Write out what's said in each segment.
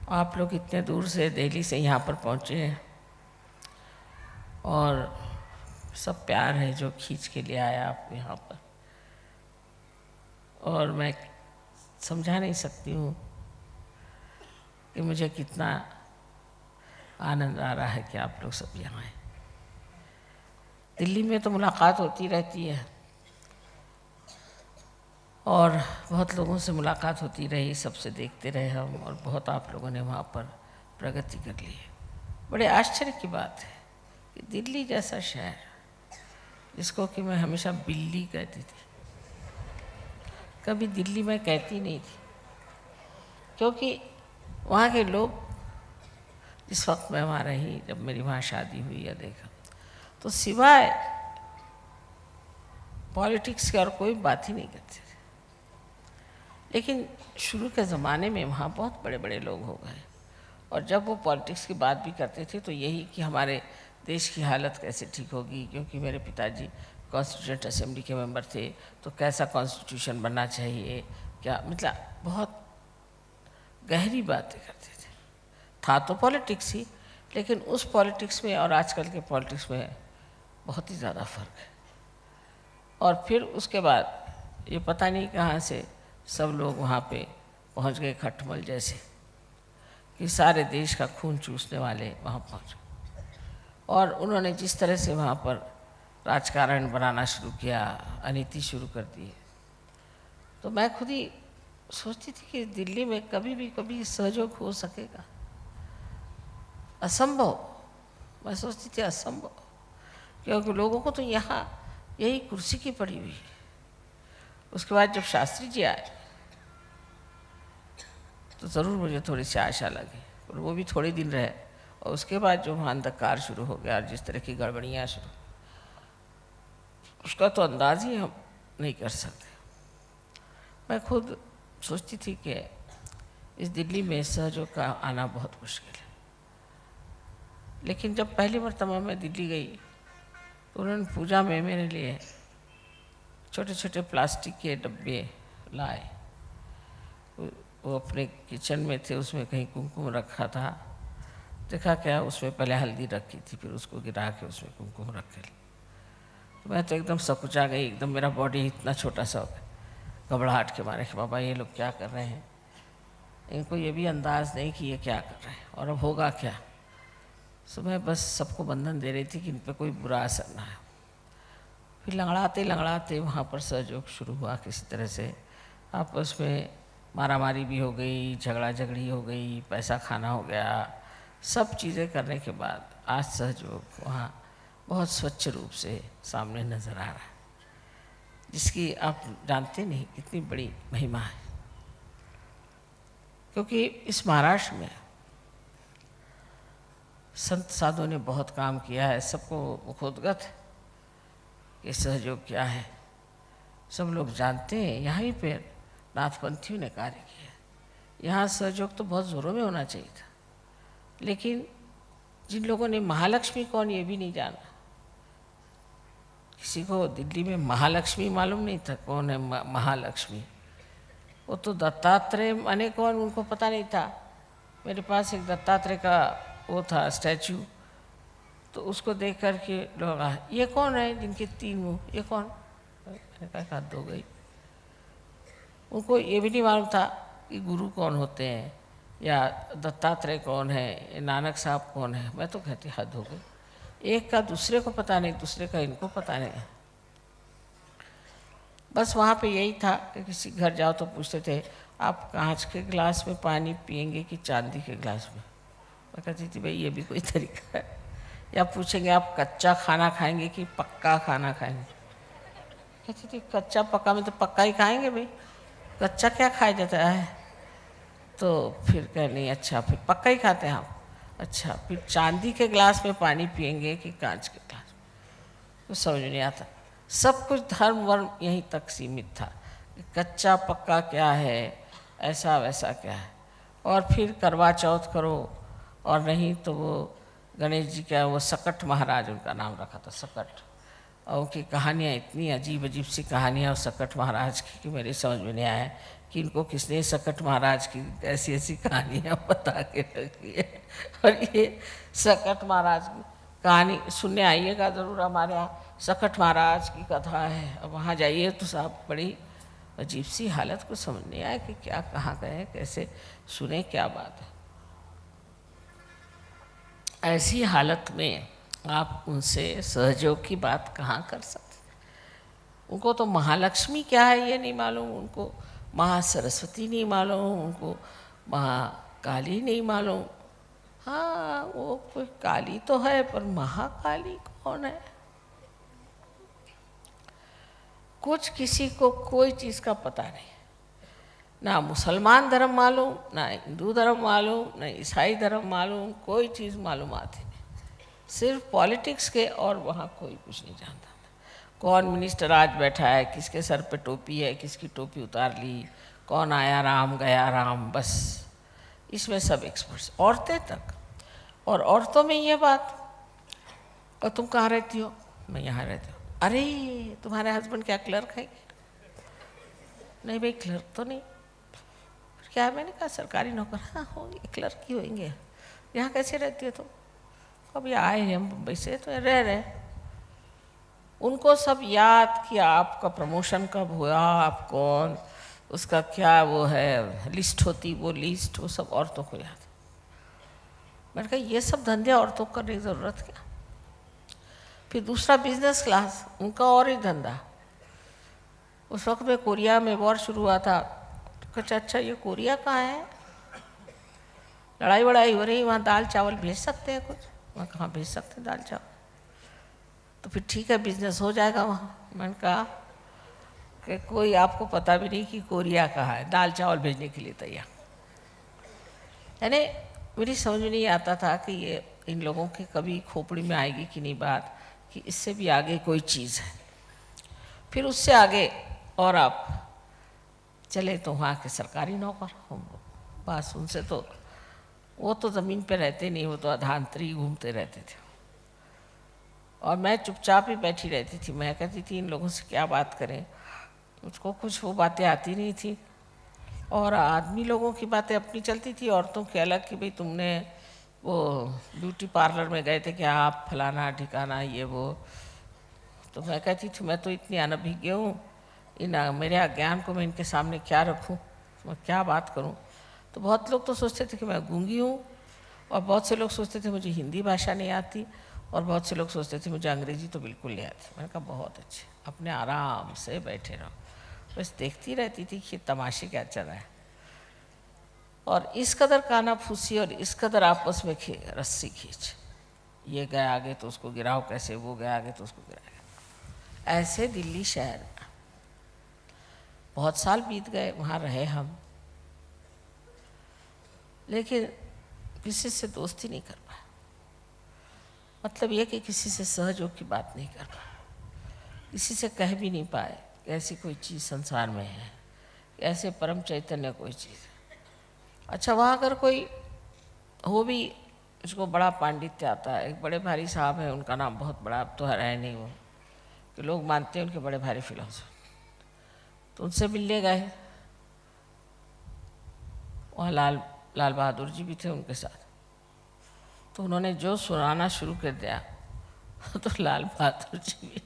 आप लोग इतने दूर से दिल्ली से यहाँ पर पहुँचे हैं और सब प्यार है जो खींच के ले आया आपको यहाँ पर। और मैं समझा नहीं सकती हूँ कि मुझे कितना आनंद आ रहा है कि आप लोग सब यहाँ हैं। दिल्ली में तो मुलाकात होती रहती है और बहुत लोगों से मुलाकात होती रही, सबसे देखते रहे हम, और बहुत आप लोगों ने वहाँ पर प्रगति कर ली है। बड़े आश्चर्य की बात है कि दिल्ली जैसा शहर, जिसको कि मैं हमेशा बिल्ली कहती थी, कभी दिल्ली में कहती नहीं थी, क्योंकि वहाँ के लोग, जिस वक्त मैं वहाँ रही, जब मेरी वहाँ शादी हुई या देखा, तो सिवाय पॉलिटिक्स के और कोई बात ही नहीं करते थे। लेकिन शुरू के ज़माने में वहाँ बहुत बड़े बड़े लोग हो गए, और जब वो पॉलिटिक्स की बात भी करते थे तो यही कि हमारे देश की हालत कैसे ठीक होगी, क्योंकि मेरे पिताजी कॉन्स्टिट्यूंट असेंबली के मेंबर थे, तो कैसा कॉन्स्टिट्यूशन बनना चाहिए, क्या, मतलब बहुत गहरी बातें करते थे। था तो पॉलिटिक्स ही, लेकिन उस पॉलिटिक्स में और आजकल के पॉलिटिक्स में बहुत ही ज़्यादा फ़र्क है। और फिर उसके बाद ये पता नहीं कहाँ से सब लोग वहाँ पे पहुँच गए, खटमल जैसे कि सारे देश का खून चूसने वाले वहाँ पहुँच गए, और उन्होंने जिस तरह से वहाँ पर राजकारण बनाना शुरू किया, अनीति शुरू कर दी, तो मैं खुद ही सोचती थी कि दिल्ली में कभी सहयोग हो सकेगा? असंभव। मैं सोचती थी असंभव, क्योंकि लोगों को तो यहाँ यही कुर्सी की पड़ी हुई है। उसके बाद जब शास्त्री जी आए तो ज़रूर मुझे थोड़ी सी आशा लगी, और वो भी थोड़े दिन रहे, और उसके बाद जो वहाँ अंधकार शुरू हो गया और जिस तरह की गड़बड़ियाँ शुरू, उसका तो अंदाज़ ही हम नहीं कर सकते। मैं खुद सोचती थी कि इस दिल्ली में सहयोग का आना बहुत मुश्किल है, लेकिन जब पहली मरतबा मैं दिल्ली गई तो उन्होंने पूजा में मेरे लिए छोटे छोटे प्लास्टिक के डब्बे लाए। वो अपने किचन में थे, उसमें कहीं कुमकुम रखा था, देखा क्या उसमें पहले हल्दी रखी थी, फिर उसको गिरा के उसमें कुमकुम रख के, तो मैं तो एकदम सकुचा गई, एकदम मेरा बॉडी इतना छोटा सा हो गया, घबराहट के मारे कि बाबा ये लोग क्या कर रहे हैं, इनको ये भी अंदाज़ नहीं कि ये क्या कर रहे हैं और अब होगा क्या। सो मैं बस सबको बंधन दे रही थी कि इन पर कोई बुरा असर ना है। फिर लंगड़ाते लंगड़ाते वहाँ पर सहयोग शुरू हुआ किसी तरह से, आपस में मारामारी भी हो गई, झगड़ा झगड़ी हो गई, पैसा खाना हो गया, सब चीज़ें करने के बाद आज सहयोग वहाँ बहुत स्वच्छ रूप से सामने नज़र आ रहा है, जिसकी आप जानते नहीं कितनी बड़ी महिमा है। क्योंकि इस महाराष्ट्र में संत साधुओं ने बहुत काम किया है, सबको मुखोद्गत है कि सहयोग क्या है, सब लोग जानते हैं। यहाँ ही पे नाथपंथियों ने कार्य किया, यहाँ सहयोग तो बहुत ज़ोरों में होना चाहिए था, लेकिन जिन लोगों ने महालक्ष्मी कौन ये भी नहीं जाना, किसी को दिल्ली में महालक्ष्मी मालूम नहीं था कौन है महालक्ष्मी, वो तो दत्तात्रेय माने कौन उनको पता नहीं था। मेरे पास एक दत्तात्रेय का वो था स्टैचू, तो उसको देख कर के लोग ये कौन है जिनके 3 मुँह, ये कौन, मैंने कहा हाथ धो गई। उनको ये भी नहीं मालूम था कि गुरु कौन होते हैं, या दत्तात्रेय कौन है, नानक साहब कौन है। मैं तो कहती हद हो गई, एक का दूसरे को पता नहीं, दूसरे का इनको पता नहीं। बस वहाँ पे यही था कि किसी घर जाओ तो पूछते थे आप कांच के गिलास में पानी पियेंगे कि चांदी के गिलास में। मैं कहती थी भाई ये भी कोई तरीका है। या पूछेंगे आप कच्चा खाना खाएंगे कि पक्का खाना खाएंगे। कहती थी कच्चा पक्का में तो पक्का ही खाएंगे भाई, कच्चा क्या खाया जाता है। तो फिर कह नहीं, अच्छा फिर पक्का ही खाते हैं आप। अच्छा फिर चांदी के गिलास में पानी पियेंगे कि कांच के गिलास में, तो समझ नहीं आता। सब कुछ धर्म वर्म यहीं तक सीमित था, कच्चा पक्का क्या है, ऐसा वैसा क्या है। और फिर करवा चौथ करो, और नहीं तो वो गणेश जी का वो सकट महाराज उनका नाम रखा था, सकट, और उनकी कहानियाँ इतनी अजीब अजीब सी कहानियाँ और सकट महाराज की कि मेरे समझ में नहीं आया कि इनको किसने सकट महाराज की ऐसी ऐसी कहानियाँ बता के रखी है। और ये सकट महाराज की कहानी सुनने आइएगा ज़रूर, हमारे यहाँ सकट महाराज की कथा है। अब वहाँ जाइए तो साहब बड़ी अजीब सी हालत, को समझ नहीं आया कि क्या कहाँ गए, कैसे सुने, क्या बात है। ऐसी हालत में आप उनसे सहयोग की बात कहाँ कर सकते। उनको तो महालक्ष्मी क्या है ये नहीं मालूम, उनको महासरस्वती नहीं मालूम, उनको महाकाली नहीं मालूम। हाँ, वो कोई काली तो है, पर महाकाली कौन है? कुछ किसी को कोई चीज़ का पता नहीं, ना मुसलमान धर्म मालूम, ना हिंदू धर्म मालूम, ना ईसाई धर्म मालूम, कोई चीज़ मालूम आती नहीं। सिर्फ पॉलिटिक्स के, और वहाँ कोई कुछ नहीं जानता। कौन मिनिस्टर आज बैठा है, किसके सर पे टोपी है, किसकी टोपी उतार ली, कौन आया राम गया राम, बस इसमें सब एक्सपर्ट्स, औरतें तक। और औरतों में ये बात, और तुम कहाँ रहती हो? मैं यहाँ रहती हूँ। अरे तुम्हारे हस्बैंड क्या क्लर्क है? नहीं भाई, क्लर्क तो नहीं। क्या है? मैंने कहा सरकारी नौकर। हाँ होंगे, क्लर्क ही होंगे। यहाँ कैसे रहती हो तुम? कभी आए हैं हम मुंबई से, तो रह रहे। उनको सब याद कि आपका प्रमोशन कब हुआ, आप कौन, उसका क्या वो है लिस्ट होती, वो लिस्ट, वो सब औरतों को याद। मैंने कहा ये सब धंधे औरतों को करने की ज़रूरत क्या? फिर दूसरा बिजनेस क्लास, उनका और ही धंधा। उस वक्त में कोरिया में वॉर शुरू हुआ था, तो कुछ अच्छा ये कोरिया कहाँ है, लड़ाई वड़ाई हो रही, वहाँ दाल चावल भेज सकते हैं कुछ? मैं कहाँ भेज सकते हैं दाल चावल? तो फिर ठीक है, बिजनेस हो जाएगा वहाँ। मैंने कहा कि कोई आपको पता भी नहीं कि कोरिया कहाँ है, दाल चावल भेजने के लिए तैयार। यानी मेरी समझ में नहीं आता था कि ये इन लोगों के कभी खोपड़ी में आएगी कि नहीं बात, कि इससे भी आगे कोई चीज़ है। फिर उससे आगे और आप चले तो वहाँ के सरकारी नौकर हम, बस उनसे तो, वो तो ज़मीन पे रहते नहीं, वो तो अधांतरी घूमते रहते थे। और मैं चुपचाप ही बैठी रहती थी। मैं कहती थी इन लोगों से क्या बात करें, मुझको कुछ वो बातें आती नहीं थी। और आदमी लोगों की बातें अपनी चलती थी, औरतों की अलग, कि भाई तुमने वो ब्यूटी पार्लर में गए थे क्या आप, फलाना ठिकाना ये वो। तो मैं कहती थी मैं तो इतनी अनभिज्ञ हूँ, इन मेरे अज्ञान को मैं इनके सामने क्या रखूँ, मैं क्या बात करूँ। तो बहुत लोग तो सोचते थे कि मैं गूंगी हूँ, और बहुत से लोग सोचते थे मुझे हिंदी भाषा नहीं आती, और बहुत से लोग सोचते थे मुझे अंग्रेजी तो बिल्कुल नहीं आती। मैंने कहा बहुत अच्छे, अपने आराम से बैठे रहो, बस देखती रहती थी कि तमाशे क्या चल रहा है। और इस कदर काना फूसी, और इस कदर आपस में रस्सी खींच, ये गया आगे तो उसको गिराओ कैसे, वो गया आगे तो उसको गिराएगा। ऐसे दिल्ली शहर में बहुत साल बीत गए, वहाँ रहे हम, लेकिन किसी से दोस्ती नहीं कर पाए। मतलब ये कि किसी से सहयोग की बात नहीं कर पाए, किसी से कह भी नहीं पाए कि ऐसी कोई चीज़ संसार में है, ऐसे परम चैतन्य कोई चीज़ है। अच्छा, वहाँ अगर कोई हो भी, उसको बड़ा पांडित्य आता है। एक बड़े भारी साहब हैं, उनका नाम बहुत बड़ा, अब तो है नहीं वो, कि लोग मानते हैं उनके बड़े भारी फिलोसफर। तो उनसे मिलने गए, वहाँ लाल बहादुर जी भी थे उनके साथ। तो उन्होंने जो सुनाना शुरू कर दिया तो लाल बहादुर जी भी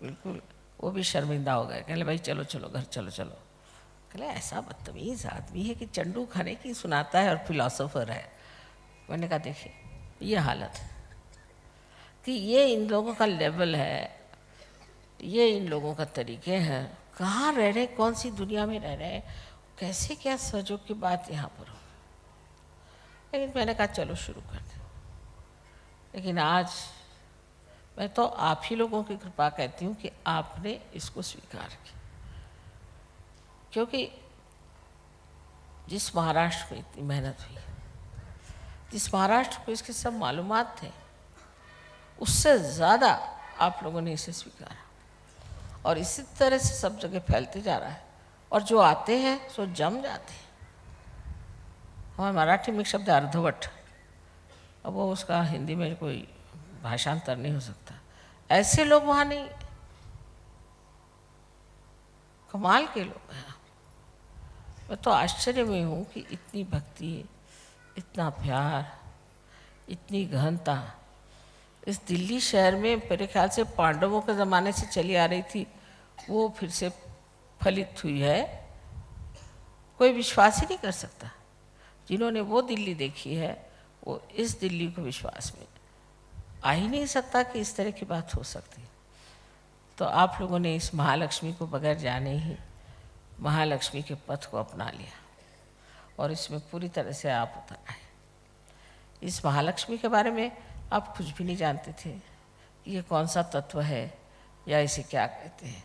बिल्कुल, वो भी शर्मिंदा हो गए। कहले भाई चलो चलो घर चलो चलो। कहले ऐसा बदतमीज़ आदमी है कि चंडू खाने की सुनाता है और फिलोसोफर है। मैंने कहा देखिए ये हालत है कि ये इन लोगों का लेवल है, ये इन लोगों का तरीके हैं, कहाँ रह रहे, कौन सी दुनिया में रह रहे हैं, कैसे क्या सहयोग की बात यहाँ पर हो। लेकिन मैंने कहा चलो शुरू कर दें। लेकिन आज मैं तो आप ही लोगों की कृपा कहती हूँ कि आपने इसको स्वीकार किया, क्योंकि जिस महाराष्ट्र में इतनी मेहनत हुई, जिस महाराष्ट्र को इसके सब मालूमात थे, उससे ज़्यादा आप लोगों ने इसे स्वीकारा, और इसी तरह से सब जगह फैलते जा रहा है। और जो आते हैं सो जम जाते हैं। हमारे मराठी में एक शब्द है अर्धवट, अब वो उसका हिंदी में कोई भाषांतर नहीं हो सकता। ऐसे लोग वहाँ नहीं कमाल के लोग हैं। मैं तो आश्चर्य में हूँ कि इतनी भक्ति, इतना प्यार, इतनी गहनता इस दिल्ली शहर में मेरे ख्याल से पांडवों के ज़माने से चली आ रही थी, वो फिर से फलित हुई है। कोई विश्वास ही नहीं कर सकता। जिन्होंने वो दिल्ली देखी है वो इस दिल्ली को विश्वास में आ ही नहीं सकता कि इस तरह की बात हो सकती। तो आप लोगों ने इस महालक्ष्मी को बगैर जाने ही महालक्ष्मी के पथ को अपना लिया और इसमें पूरी तरह से आप उतर आए। इस महालक्ष्मी के बारे में आप कुछ भी नहीं जानते थे कि ये कौन सा तत्व है या इसे क्या कहते हैं।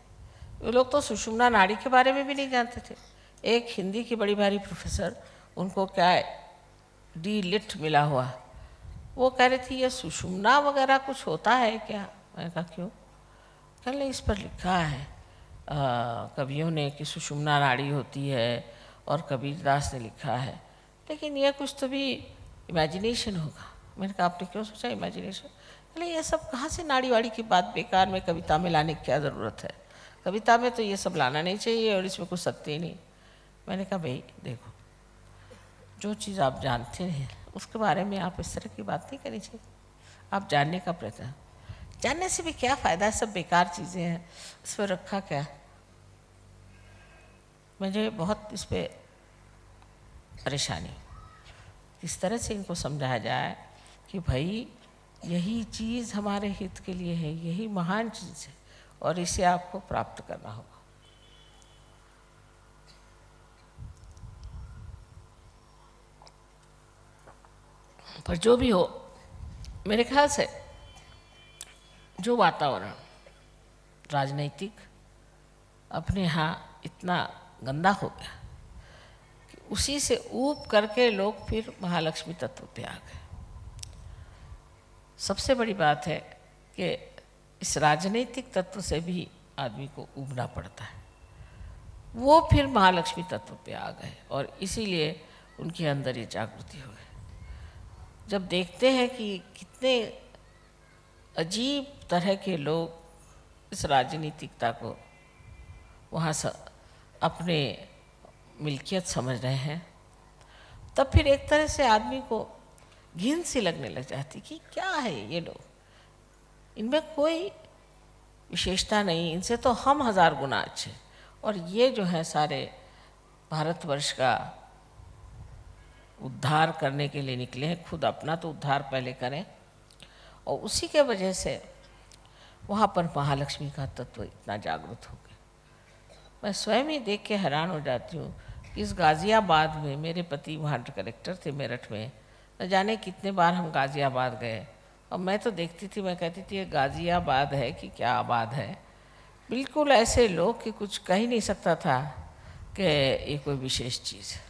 वो लोग तो सुषुम्ना नाड़ी के बारे में भी नहीं जानते थे। एक हिंदी की बड़ी भारी प्रोफेसर, उनको क्या डी लिट मिला हुआ, वो कह रही थी ये सुषुम्ना वगैरह कुछ होता है क्या। मैंने कहा क्यों। कहने इस पर लिखा है कवियों ने कि सुषुम्ना नाड़ी होती है और कबीरदास ने लिखा है, लेकिन यह कुछ तो भी इमेजिनेशन होगा। मैंने कहा आपने क्यों सोचा इमेजिनेशन। कहले ये सब कहाँ से नाड़ी वाड़ी की बात बेकार में कविता में लाने की क्या ज़रूरत है, कविता में तो ये सब लाना नहीं चाहिए और इसमें कुछ सत्य ही नहीं। मैंने कहा भाई देखो, जो चीज़ आप जानते हैं उसके बारे में आप इस तरह की बात नहीं करनी चाहिए। आप जानने का प्रयत्न, जानने से भी क्या फ़ायदा है, सब बेकार चीज़ें हैं, इस पर रखा क्या। मुझे बहुत इस पर परेशानी, इस तरह से इनको समझाया जाए कि भाई यही चीज़ हमारे हित के लिए है, यही महान चीज़ है और इसे आपको प्राप्त करना होगा। पर जो भी हो, मेरे ख्याल से जो वातावरण राजनीतिक अपने यहाँ इतना गंदा हो गया कि उसी से ऊब करके लोग फिर महालक्ष्मी तत्व पे आ गए। सबसे बड़ी बात है कि इस राजनीतिक तत्व से भी आदमी को ऊबना पड़ता है। वो फिर महालक्ष्मी तत्व पे आ गए और इसीलिए उनके अंदर ये जागृति हो गई। जब देखते हैं कि कितने अजीब तरह के लोग इस राजनीतिकता को वहाँ से अपने मिल्कियत समझ रहे हैं, तब फिर एक तरह से आदमी को घिन सी लगने लग जाती कि क्या है ये लोग, इनमें कोई विशेषता नहीं, इनसे तो हम 1000 गुना अच्छे। और ये जो है सारे भारतवर्ष का उद्धार करने के लिए निकले हैं, खुद अपना तो उद्धार पहले करें। और उसी के वजह से वहाँ पर महालक्ष्मी का तत्व इतना जागृत हो गया। मैं स्वयं ही देख के हैरान हो जाती हूँ कि इस गाज़ियाबाद में, मेरे पति वहाँ कलेक्टर थे मेरठ में, न जाने कितने बार हम गाज़ियाबाद गए और मैं तो देखती थी, मैं कहती थी ये गाज़ियाबाद है कि क्या आबाद है। बिल्कुल ऐसे लोग कि कुछ कह ही नहीं सकता था कि ये कोई विशेष चीज़ है।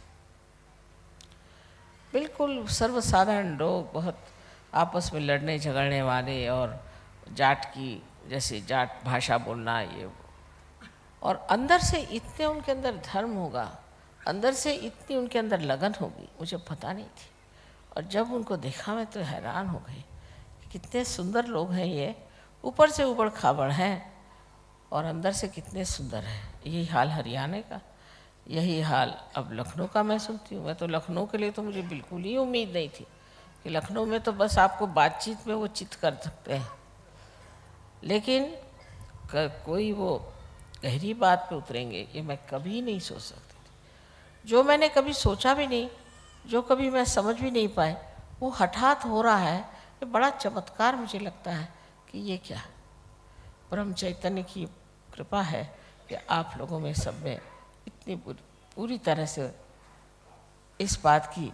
बिल्कुल सर्वसाधारण लोग, बहुत आपस में लड़ने झगड़ने वाले और जाट की जैसे जाट भाषा बोलना ये वो। और अंदर से इतने उनके अंदर धर्म होगा, अंदर से इतनी उनके अंदर लगन होगी, मुझे पता नहीं थी। और जब उनको देखा मैं तो हैरान हो गई कि कितने सुंदर लोग हैं ये, ऊपर से ऊबड़ खाबड़ हैं और अंदर से कितने सुंदर हैं। यही हाल हरियाणा का, यही हाल अब लखनऊ का मैं सुनती हूँ। मैं तो लखनऊ के लिए तो मुझे बिल्कुल ही उम्मीद नहीं थी कि लखनऊ में तो बस आपको बातचीत में वो चित कर सकते हैं, लेकिन कोई वो गहरी बात पे उतरेंगे ये मैं कभी नहीं सोच सकती थी। जो मैंने कभी सोचा भी नहीं, जो कभी मैं समझ भी नहीं पाए, वो हठात हो रहा है। ये बड़ा चमत्कार मुझे लगता है कि ये क्या ब्रह्म चैतन्य की कृपा है कि आप लोगों में सब में इतनी पूरी तरह से इस बात की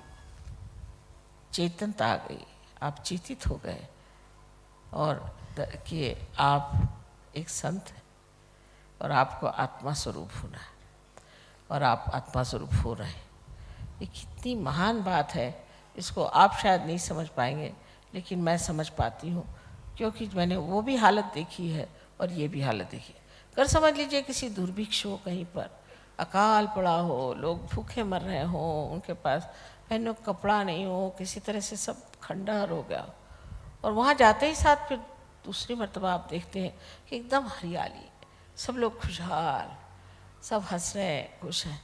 चेतनता आ गई, आप चेतित हो गए और कि आप एक संत हैं और आपको आत्मा स्वरूप होना है और आप आत्मा स्वरूप हो रहे हैं। ये कितनी महान बात है, इसको आप शायद नहीं समझ पाएंगे लेकिन मैं समझ पाती हूँ, क्योंकि मैंने वो भी हालत देखी है और ये भी हालत देखी है। कर समझ लीजिए किसी दुर्भिक्ष हो, कहीं पर अकाल पड़ा हो, लोग भूखे मर रहे हों, उनके पास पहनने को कपड़ा नहीं हो, किसी तरह से सब खंडहर हो गया, और वहाँ जाते ही साथ फिर दूसरी मर्तबा आप देखते हैं कि एकदम हरियाली, सब लोग खुशहाल, सब हंस रहे हैं, खुश हैं।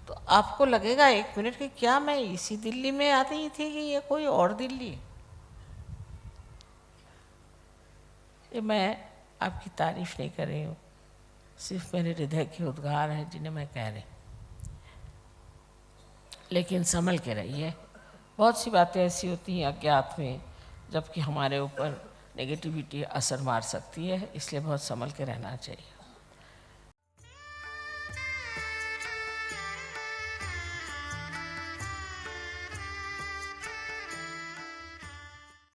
तो आपको लगेगा एक मिनट कि क्या मैं इसी दिल्ली में आती थी कि ये कोई और दिल्ली है? ये मैं आपकी तारीफ नहीं कर रही हूँ, सिर्फ मेरे हृदय के उद्गार हैं जिन्हें मैं कह रही। लेकिन संभल के रहिए, बहुत सी बातें ऐसी होती हैं अज्ञात में जबकि हमारे ऊपर नेगेटिविटी असर मार सकती है, इसलिए बहुत संभल के रहना चाहिए।